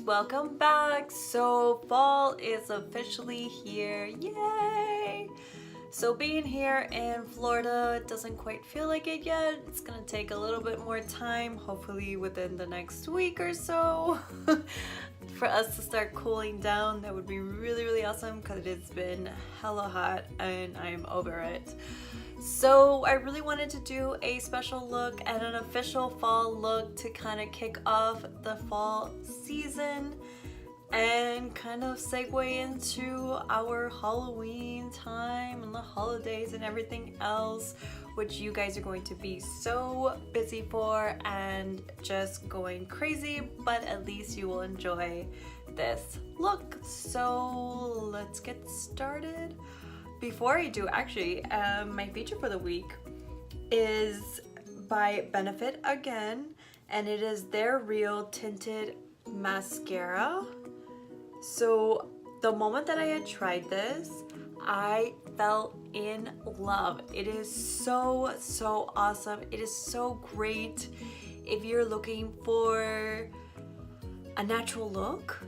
welcome back. So fall is officially here, yay! So being here in Florida doesn't quite feel like it yet. It's gonna take a little bit more time, hopefully within the next week or so, for us to start cooling down. That would be really awesome because it's been hella hot and I'm over it. So I really wanted to do a special look and an official fall look to kind of kick off the fall season and kind of segue into our Halloween time and the holidays and everything else, which you guys are going to be so busy for and just going crazy, but at least you will enjoy this look. So let's get started. Before I do, actually, my feature for the week is by Benefit again, and it is their Real Tinted Mascara. So the moment that I had tried this, I fell in love. It is so awesome. It is so great if you're looking for a natural look,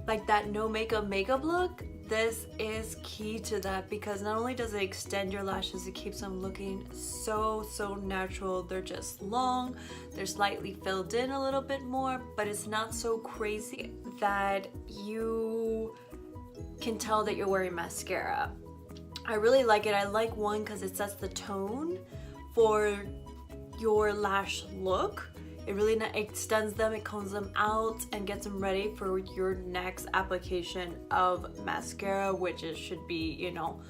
like that no makeup look. This is key to that because not only does it extend your lashes, it keeps them looking so natural. They're just long, they're slightly filled in a little bit more, but it's not so crazy that you can tell that you're wearing mascara. I really like it. I like one because it sets the tone for your lash look. It really extends them, it combs them out and gets them ready for your next application of mascara, which should be, you know,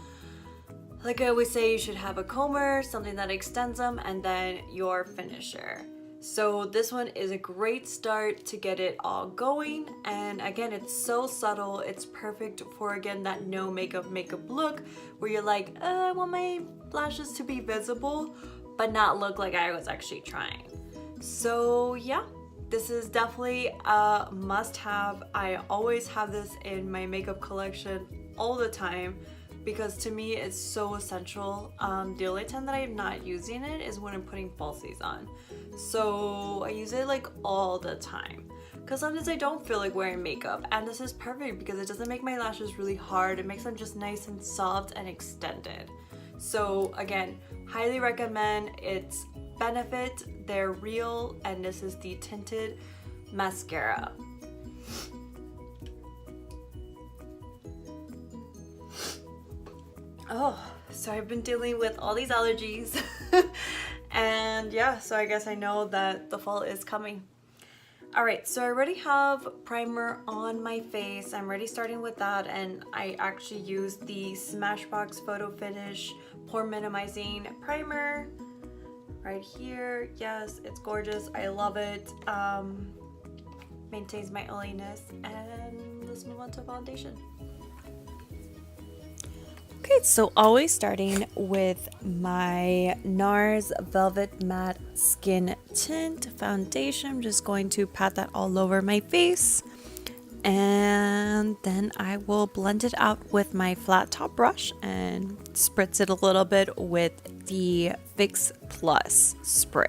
like I always say, you should have a comber, something that extends them, and then your finisher. So this one is a great start to get it all going, and again, it's so subtle. It's perfect for, again, that no makeup look where you're like, I want my lashes to be visible but not look like I was actually trying. So yeah, this is definitely a must-have. I always have this in my makeup collection all the time because to me it's so essential. The only time that I'm not using it is when I'm putting falsies on. So I use it like all the time because sometimes I don't feel like wearing makeup, and this is perfect because it doesn't make my lashes really hard. It makes them just nice and soft and extended. So again, highly recommend. It's Benefit, they're Real, and this is the Tinted Mascara. Oh, so I've been dealing with all these allergies and yeah, so I guess I know that the fall is coming. Alright, so I already have primer on my face. I'm already starting with that, and I actually use the Smashbox Photo Finish Pore Minimizing Primer right here. Yes, it's gorgeous. I love it. Maintains my oiliness. And let's move on to foundation. Okay, so always starting with my Nars Velvet Matte Skin Tint Foundation. I'm just going to pat that all over my face. And then I will blend it out with my flat top brush and spritz it a little bit with the Fix Plus spray.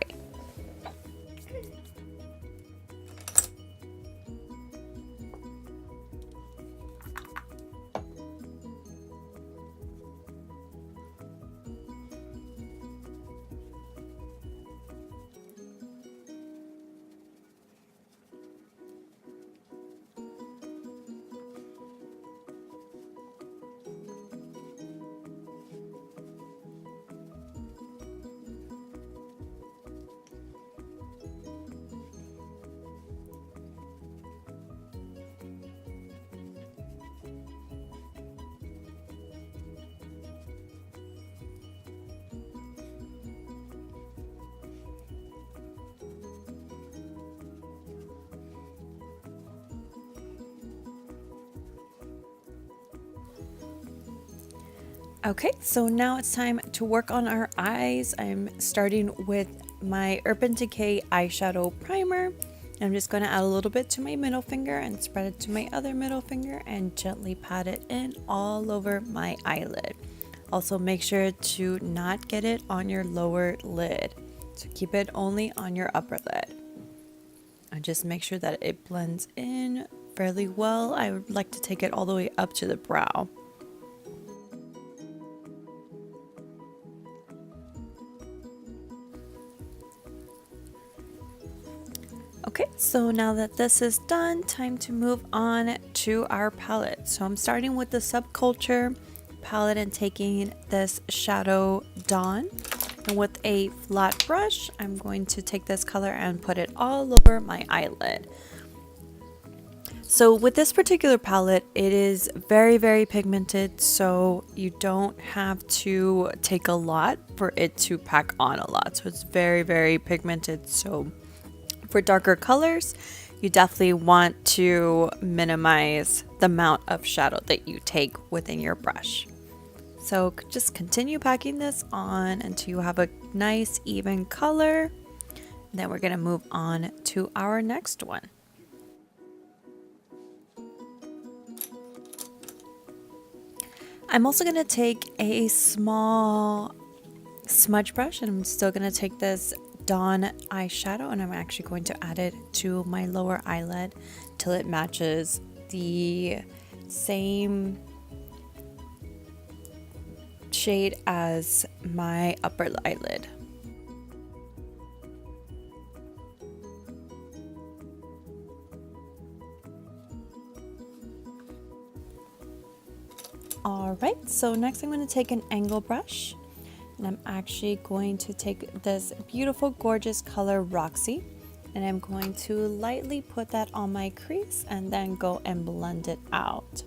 Okay, so now it's time to work on our eyes. I'm starting with my Urban Decay eyeshadow primer. I'm just going to add a little bit to my middle finger and spread it to my other middle finger and gently pat it in all over my eyelid. Also make sure to not get it on your lower lid. So keep it only on your upper lid. And just make sure that it blends in fairly well. I would like to take it all the way up to the brow. Okay, so now that this is done, time to move on to our palette. So I'm starting with the Subculture palette and taking this Shadow Dawn. And with a flat brush, I'm going to take this color and put it all over my eyelid. So with this particular palette, it is very, very pigmented, so you don't have to take a lot for it to pack on a lot. So it's very, very pigmented. So for darker colors, you definitely want to minimize the amount of shadow that you take within your brush. So just continue packing this on until you have a nice even color. Then we're going to move on to our next one. I'm also going to take a small smudge brush, and I'm still going to take this Dawn eyeshadow, and I'm actually going to add it to my lower eyelid till it matches the same shade as my upper eyelid. Alright, so next I'm going to take an angle brush, and I'm actually going to take this beautiful, gorgeous color Roxy, and I'm going to lightly put that on my crease and then go and blend it out.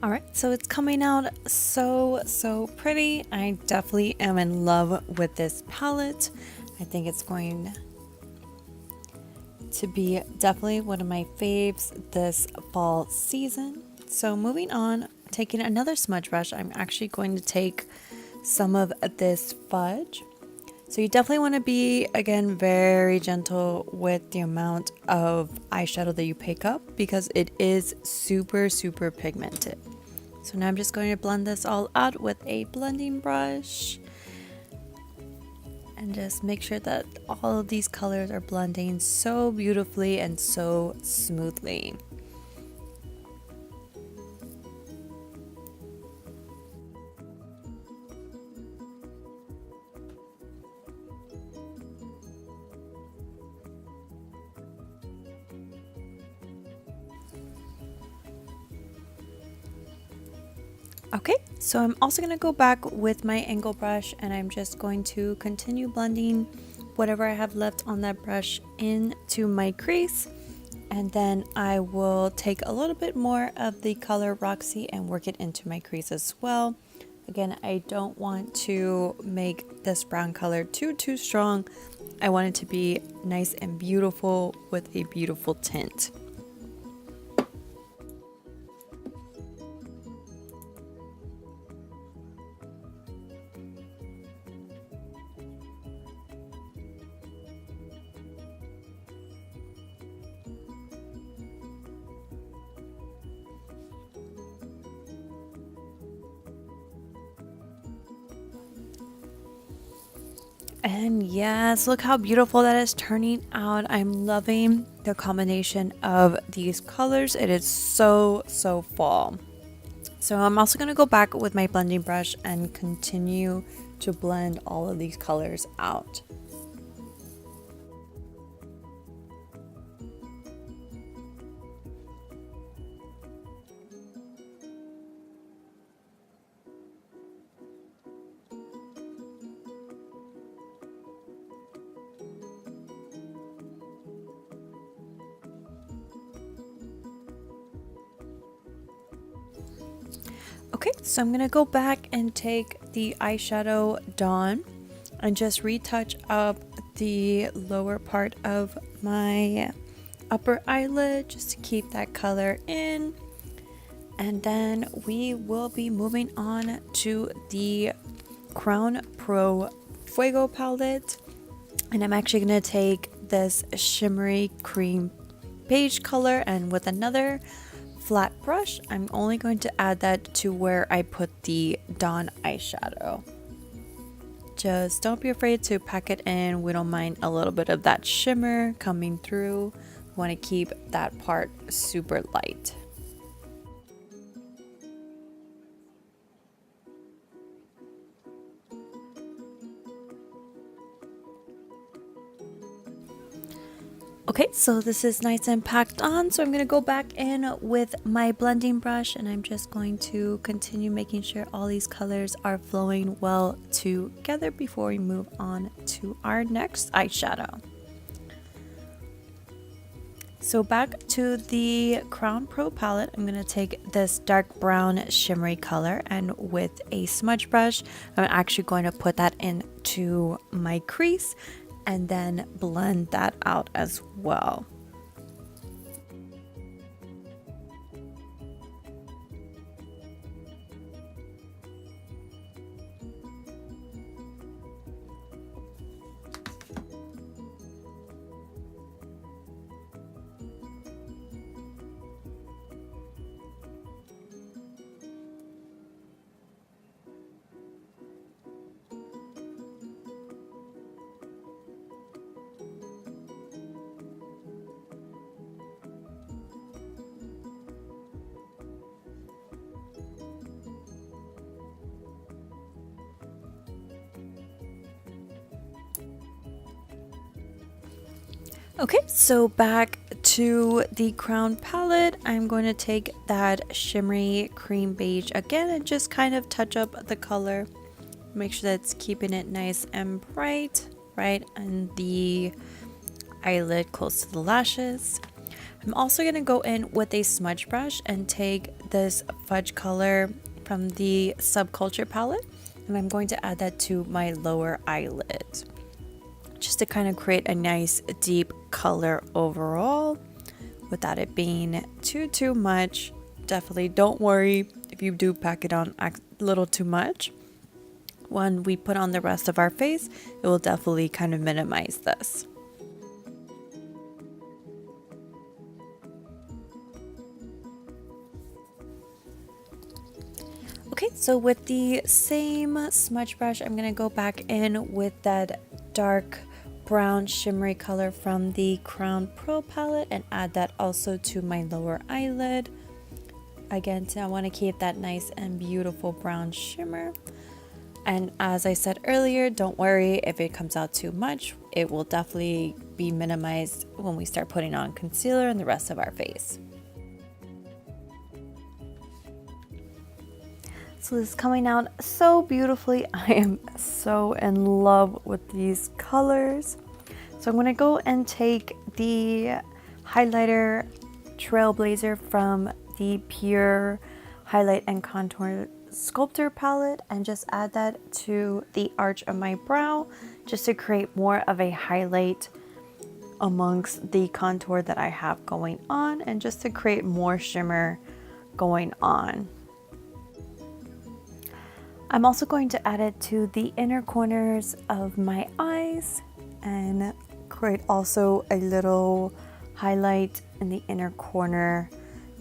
Alright, so it's coming out so pretty. I definitely am in love with this palette. I think it's going to be definitely one of my faves this fall season. So moving on, taking another smudge brush, I'm actually going to take some of this Fudge. So you definitely want to be, again, very gentle with the amount of eyeshadow that you pick up because it is super pigmented. So now I'm just going to blend this all out with a blending brush and just make sure that all of these colors are blending so beautifully and so smoothly. Okay, so I'm also going to go back with my angle brush and I'm just going to continue blending whatever I have left on that brush into my crease, and then I will take a little bit more of the color Roxy and work it into my crease as well. Again, I don't want to make this brown color too strong. I want it to be nice and beautiful with a beautiful tint. And yes, look how beautiful that is turning out. I'm loving the combination of these colors. It is so fall. So I'm also going to go back with my blending brush and continue to blend all of these colors out. Okay, so I'm gonna go back and take the eyeshadow Dawn and just retouch up the lower part of my upper eyelid just to keep that color in. And then we will be moving on to the CrownPro Fuego palette. And I'm actually going to take this shimmery cream beige color, and with another flat brush, I'm only going to add that to where I put the Dawn eyeshadow. Just don't be afraid to pack it in. We don't mind a little bit of that shimmer coming through. We want to keep that part super light. Okay, so this is nice and packed on, so I'm going to go back in with my blending brush, and I'm just going to continue making sure all these colors are flowing well together before we move on to our next eyeshadow. So back to the CrownPro palette, I'm going to take this dark brown shimmery color, and with a smudge brush, I'm actually going to put that into my crease and then blend that out as well. Okay, so back to the Crown palette, I'm going to take that shimmery cream beige again and just kind of touch up the color. Make sure that's keeping it nice and bright, right? And the eyelid close to the lashes. I'm also going to go in with a smudge brush and take this Fudge color from the Subculture palette, and I'm going to add that to my lower eyelid, just to kind of create a nice deep color overall without it being too much. Definitely don't worry if you do pack it on a little too much. When we put on the rest of our face, it will definitely kind of minimize this. Okay, so with the same smudge brush, I'm gonna go back in with that dark brown shimmery color from the CrownPro palette and add that also to my lower eyelid. Again, I want to keep that nice and beautiful brown shimmer. And as I said earlier, don't worry if it comes out too much. It will definitely be minimized when we start putting on concealer and the rest of our face. So this is coming out so beautifully. I am so in love with these colors. So I'm going to go and take the highlighter Trailblazer from the Pure Highlight and Contour Sculptor palette and just add that to the arch of my brow just to create more of a highlight amongst the contour that I have going on and just to create more shimmer going on. I'm also going to add it to the inner corners of my eyes and create also a little highlight in the inner corner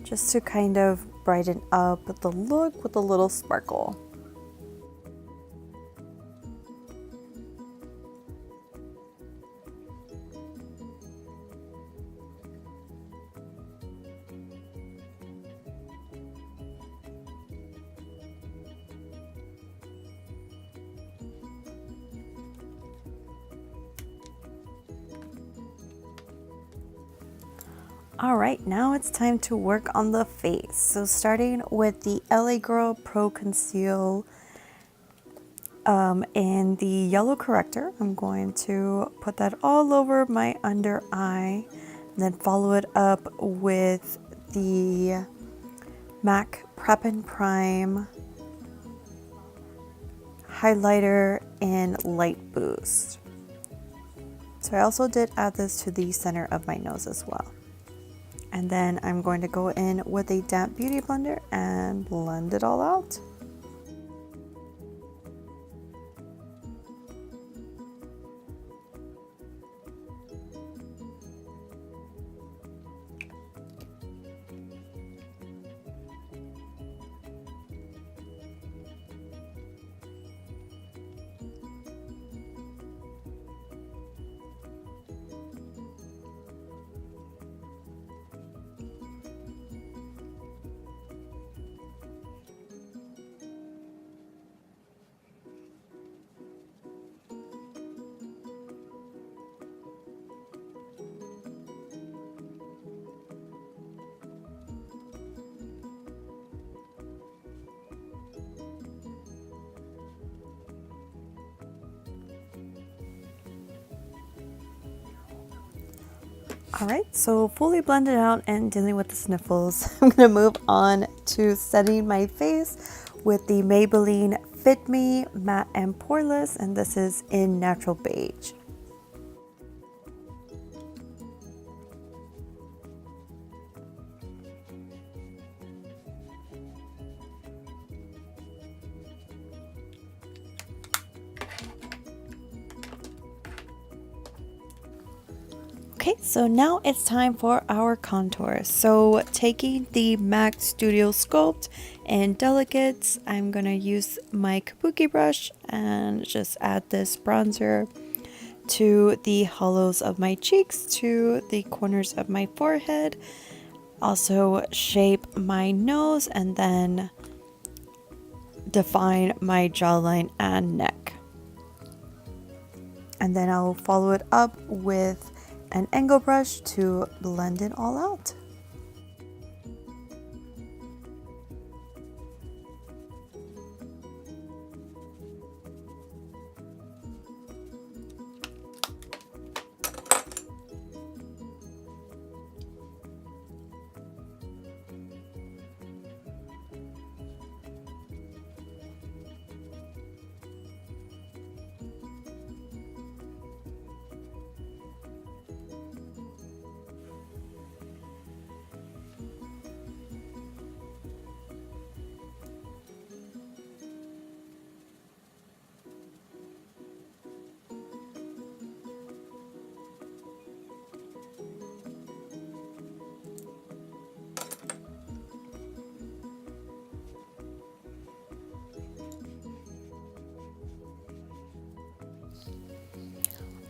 just to kind of brighten up the look with a little sparkle. All right, now it's time to work on the face. So starting with the LA Girl Pro Conceal in the yellow corrector, I'm going to put that all over my under eye and then follow it up with the MAC Prep+Prime highlighter in Light Boost. So I also did add this to the center of my nose as well. And then I'm going to go in with a damp beauty blender and blend it all out. Alright, so fully blended out and dealing with the sniffles, I'm going to move on to setting my face with the Maybelline Fit Me Matte and Poreless, and this is in Natural Beige. Okay, so now it's time for our contour. So taking the MAC Studio Sculpt in Delicates, I'm going to use my kabuki brush and just add this bronzer to the hollows of my cheeks, to the corners of my forehead. Also shape my nose and then define my jawline and neck. And then I'll follow it up with an angle brush to blend it all out.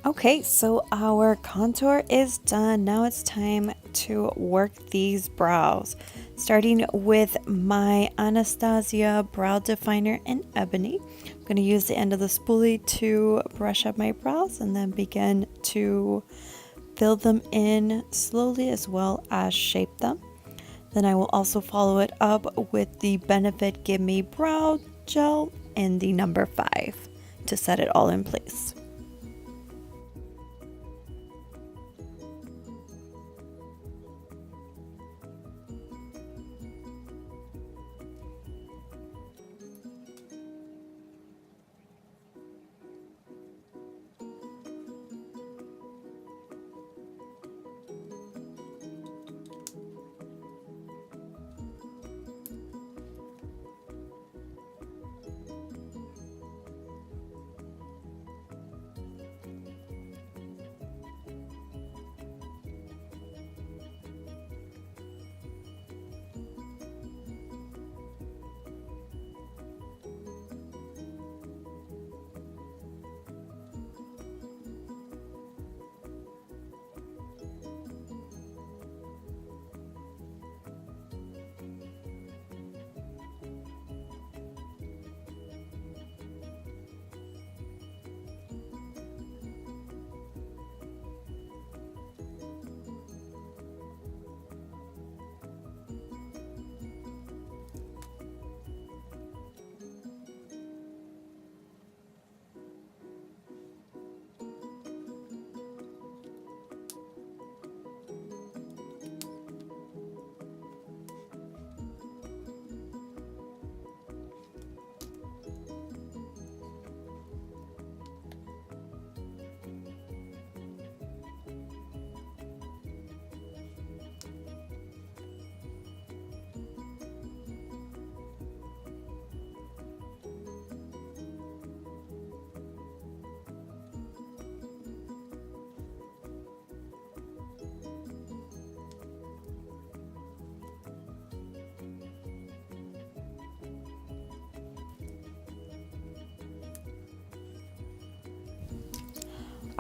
Okay, so our contour is done. Now it's time to work these brows. Starting with my Anastasia brow definer in Ebony. I'm going to use the end of the spoolie to brush up my brows and then begin to fill them in slowly as well as shape them. Then I will also follow it up with the Benefit Give Me Brow Gel in the number 5 to set it all in place.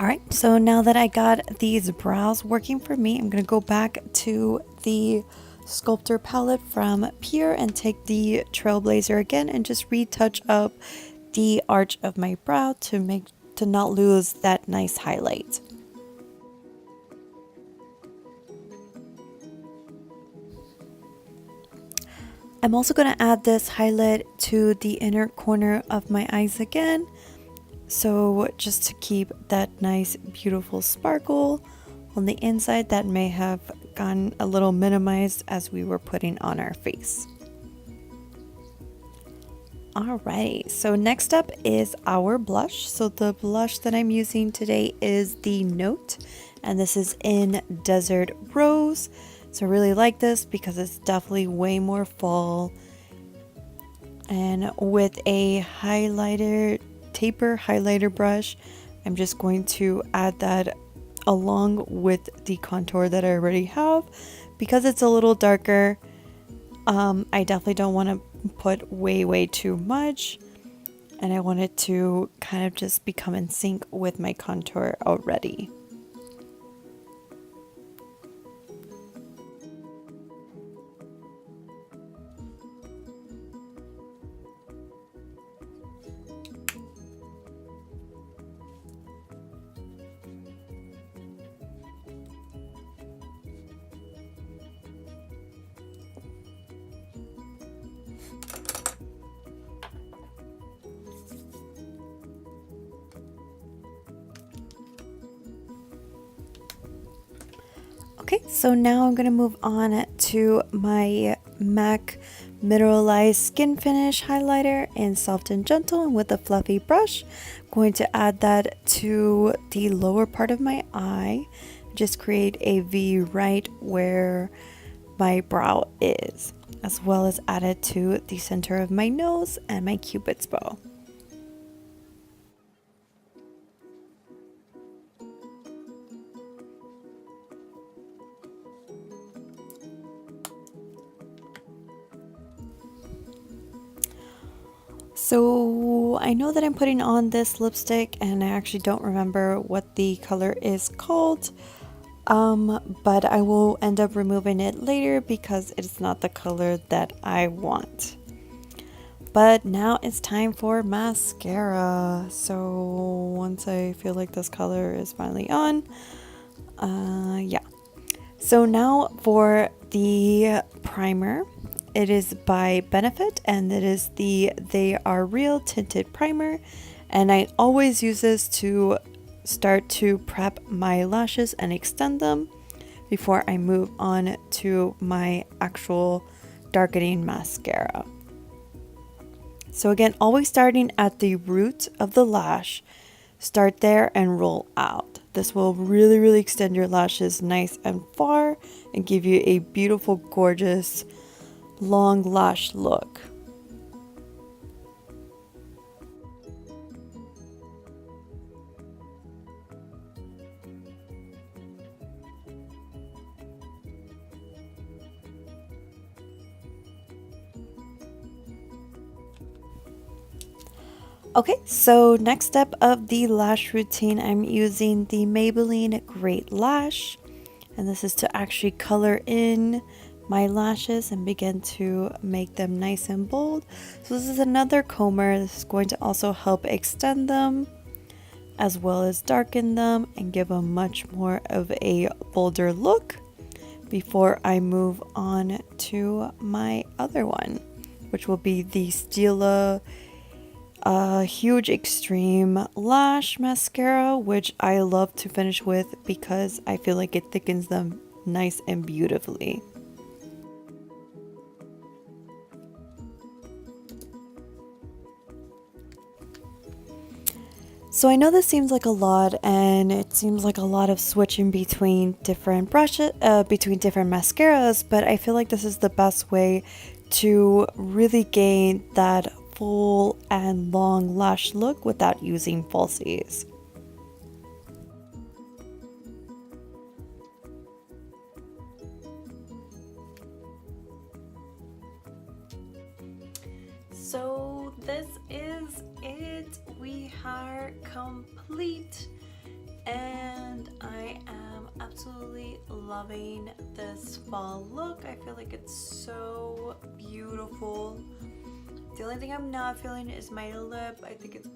Alright, so now that I got these brows working for me, I'm going to go back to the Sculptor palette from Pure and take the Trailblazer again and just retouch up the arch of my brow to not lose that nice highlight. I'm also going to add this highlight to the inner corner of my eyes again. So just to keep that nice beautiful sparkle on the inside that may have gotten a little minimized as we were putting on our face. Alright, so next up is our blush. So the blush that I'm using today is the Note, and this is in Desert Rose. So I really like this because it's definitely way more fall. And with a taper highlighter brush, I'm just going to add that along with the contour that I already have. Because it's a little darker, I definitely don't want to put way too much, and I want it to kind of just become in sync with my contour already. Okay, so now I'm going to move on to my MAC Mineralize Skin Finish Highlighter in Soft and Gentle, and with a fluffy brush, I'm going to add that to the lower part of my eye. Just create a V right where my brow is, as well as add it to the center of my nose and my Cupid's bow. So I know that I'm putting on this lipstick and I actually don't remember what the color is called, but I will end up removing it later because it's not the color that I want. But now it's time for mascara. So once I feel like this color is finally on, yeah. So now for the primer. It is by Benefit, and it is the They Are Real Tinted Primer, and I always use this to start to prep my lashes and extend them before I move on to my actual darkening mascara. So again, always starting at the root of the lash, start there and roll out. This will really extend your lashes nice and far and give you a beautiful, gorgeous long lash look. Okay, so next step of the lash routine, I'm using the Maybelline Great Lash, and this is to actually color in my lashes and begin to make them nice and bold. So this is another comber. This is going to also help extend them as well as darken them and give a much more of a bolder look before I move on to my other one, which will be the Stila Huge Extreme Lash Mascara, which I love to finish with because I feel like it thickens them nice and beautifully. So I know this seems like a lot, and it seems like a lot of switching between different brushes, between different mascaras, but I feel like this is the best way to really gain that full and long lash look without using falsies. So this is it. We are complete, and I am absolutely loving this fall look. I feel like it's so beautiful. The only thing I'm not feeling is my lip. I think it's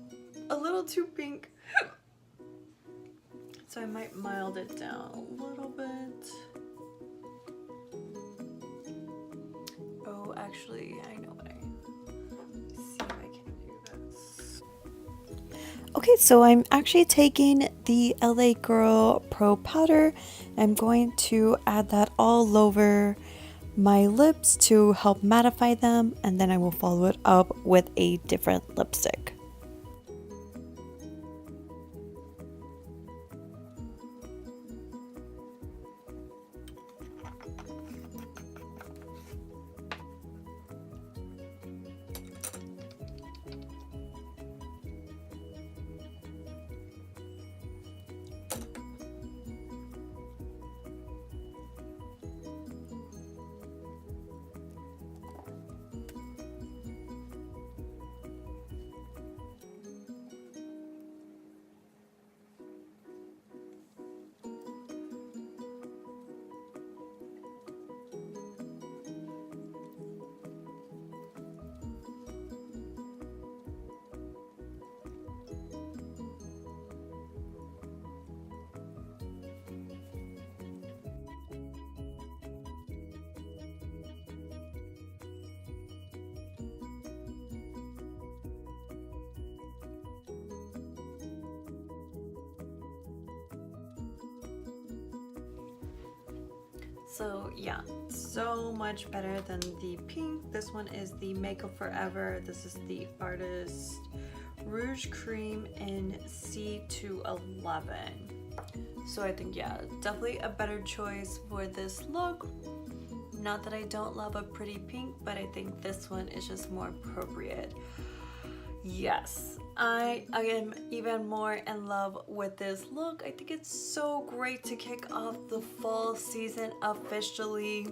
a little too pink. So I might mild it down a little bit. Oh, actually, I know what let's see if I can do this. Okay, so I'm actually taking the LA Girl Pro Powder. I'm going to add that all over my lips to help mattify them, and then I will follow it up with a different lipstick. So yeah, so much better than the pink. This one is the Makeup Forever. This is the Artist Rouge Cream in C211. So I think, yeah, definitely a better choice for this look. Not that I don't love a pretty pink, but I think this one is just more appropriate. Yes, I am even more in love with this look. I think it's so great to kick off the fall season officially.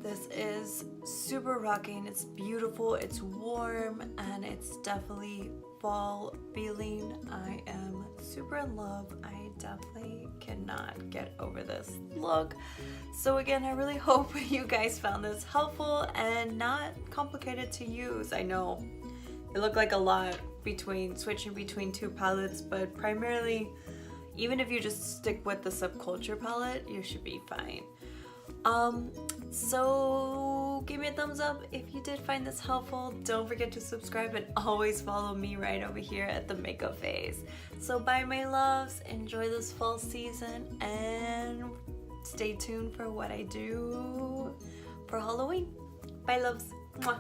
This is super rocking. It's beautiful, it's warm, and it's definitely fall feeling. I am super in love. I definitely cannot get over this look. So again, I really hope you guys found this helpful and not complicated to use. I know it looked like a lot switching between two palettes, but primarily, even if you just stick with the Subculture palette, you should be fine. So give me a thumbs up if you did find this helpful. Don't forget to subscribe and always follow me right over here at Themakeupphase. So bye my loves, enjoy this fall season, and stay tuned for what I do for Halloween. Bye loves. Mwah.